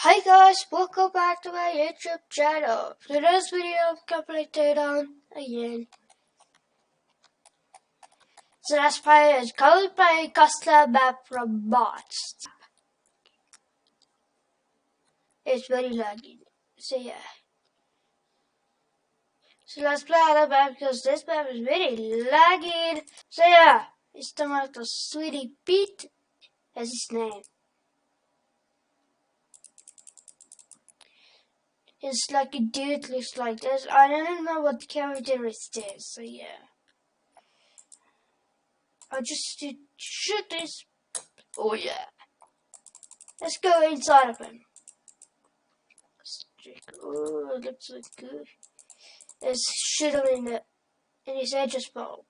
Hi guys, welcome back to my YouTube channel. Today's video I'm gonna teardown again. So let's play a play custom map from bots. It's very laggy. So yeah. So let's play another map because this map is very laggy. So yeah, it's the map of Sweetie Pete. That's his name. It's like a dude looks like this. I don't know what the characteristic is, so yeah. I'll just shoot this. Oh yeah. Let's go inside of him. Oh, it looks so good. Let's shoot him in his edge as well.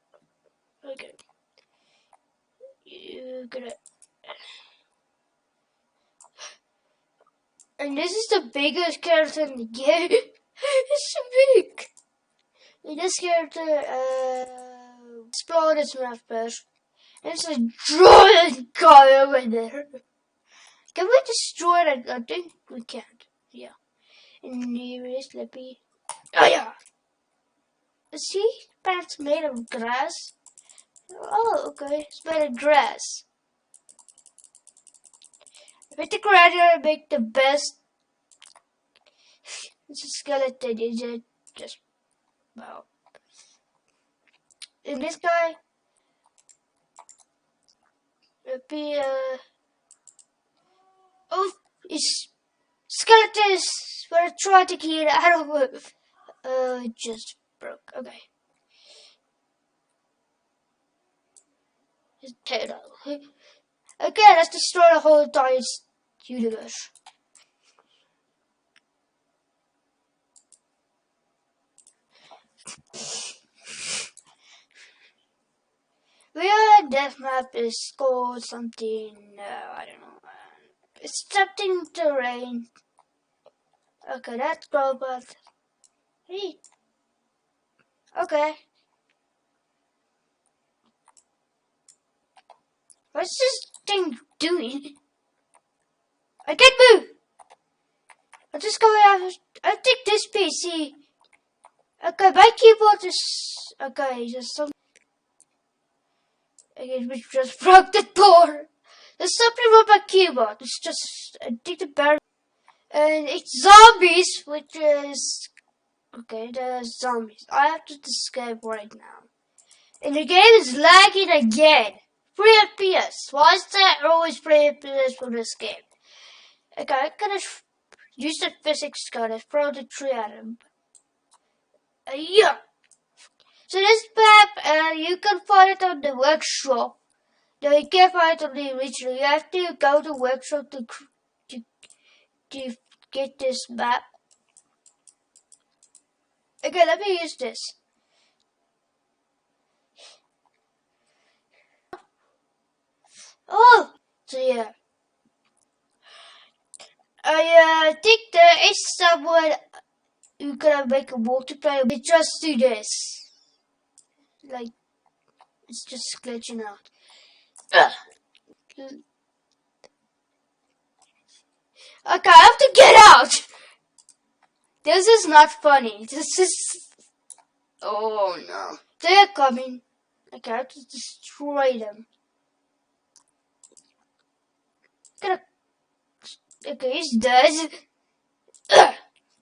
Okay. You gonna. And this is the biggest character in the game. It's so big. And this character, explode his map first. And it's a giant guy over there. Can we destroy it? I think we can't. Yeah. And here is Lippy. Oh yeah. See? Pants made of grass. Oh, okay. It's made of grass. I bet the creator make the best. It's a skeleton, is it? Just wow. And this guy would be oh, his skeletons were trying to get out of it. It just broke. Okay. His tail. Okay, let's destroy the whole entire universe. Death map is called something, I don't know. It's something terrain. Okay, that's robot. Hey. Okay. What's this thing doing? I can't move. I'll just go out. I'll take this PC. Okay, my keyboard is okay. Just some. Okay, we just broke the door. There's something wrong with my keyboard. It's just I think the barrel. And it's zombies, which is okay. There's zombies. I have to escape right now. And the game is lagging again. 3 FPS. Why is that always 3 FPS for this game? Okay, I'm gonna use the physics gun and throw the tree at him. Yeah. So this map, you can find it on the workshop. No, you can't find it on the original. You have to go to the workshop to get this map. Okay, let me use this. Oh, so yeah. I think there is someone who can make a multiplayer. We just do this. Like, it's just glitching out. Okay, I have to get out. This is not funny. This is. Oh no. They're coming. Okay, I have to destroy them. Okay, he's dead.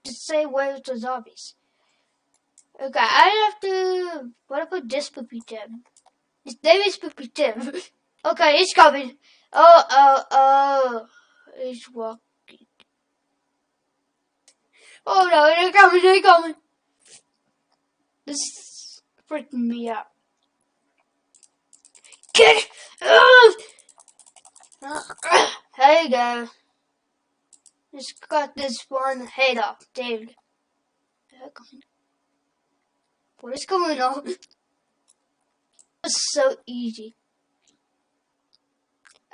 Just say where to zombies. Okay, I have to. What about this Poopy Tim? His name is Poopy Tim. Okay, he's coming. Oh. He's walking. Oh no, they're coming. This is freaking me out. Get it! There you go. Just got this one head off, dude. What is going on? It's so easy.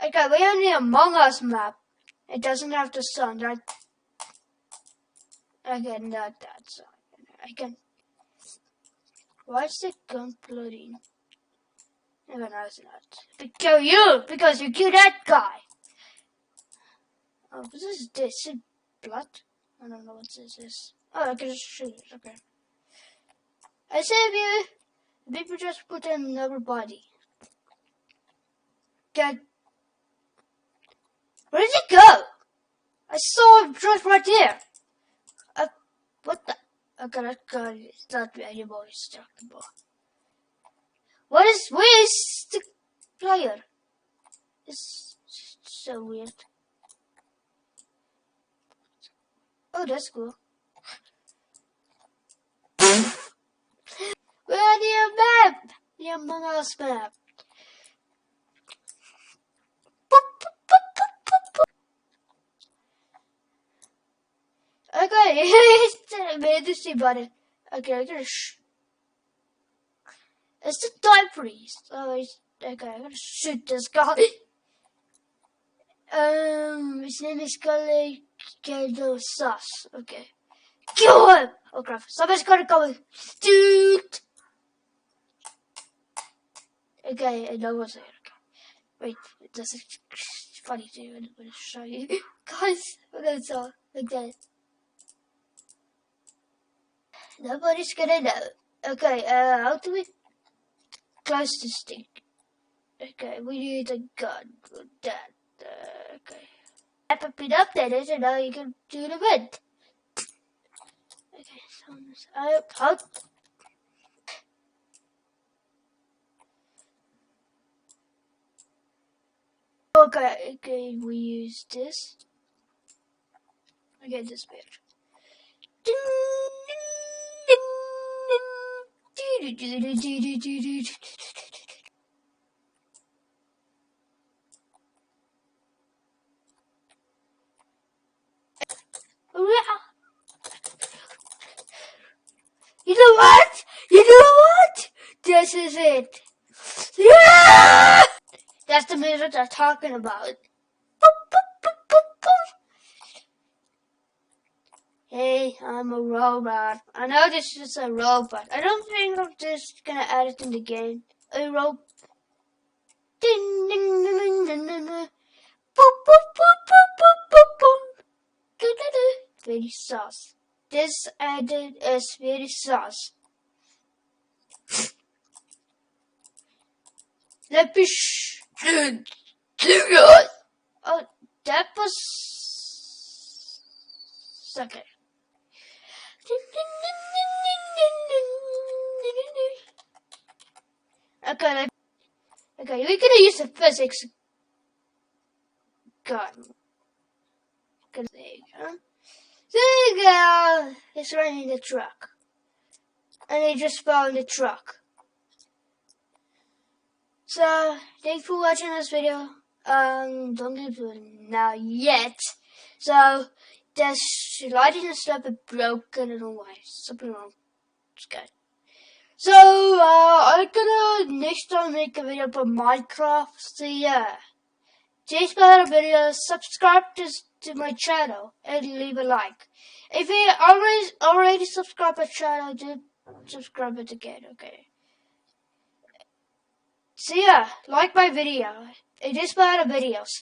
Okay, we have the Among Us map. It doesn't have the sun, right? Again, not that sun. I can. Why is the gun bloody? No, it's not. To kill you because you killed that guy. Oh, what is this? blood? I don't know what this is. Oh, I can just shoot it. Okay. I save you. People just put in another body. Get. Where did it go? I saw it just right there. What the? Okay, that guy is not anymore destructible. Where is the player? It's so weird. Oh, that's cool. Where the map? The Among Us map. Okay, I made the C button. Okay, I'm gonna it's the time freeze. Oh, okay, I'm gonna shoot this guy. His name is Caldo Sus. Okay. Kill him! Oh crap, somebody's gonna come. Dude! Okay, and no one's there. Okay. Wait, that's funny too. I'm gonna show you. Guys, that's all. Like that. Nobody's gonna know. Okay, how do we close this thing? Okay, we need a gun for that. Okay. I've been updated and now you can do the vent. Okay, so how? Okay, we use this. Okay, this bitch. You know what? You know what? This is it. Yeah! That's the music they're talking about. Hey, I'm a robot. I know this is a robot. I don't think I'm just gonna add it in the game. A robot. Ding, ding, ding, ding, ding, ding. Boop, boop, boop, boop, boop, boop, boop. Very sauce. This added is very sauce. Let me Oh, that was okay. Okay, we're gonna use the physics gun. There you go. There you go. It's running the truck. And they just found the truck. So, thanks for watching this video. Don't leave it now yet. So, the lighting is a bit broken. I don't know why. Something wrong. It's good. So, I'm gonna next time make a video about Minecraft. So, yeah. Today's my video. Subscribe to my channel and leave a like. If you already subscribed to my channel, do subscribe it again, okay? So yeah, like my video. It is my other videos.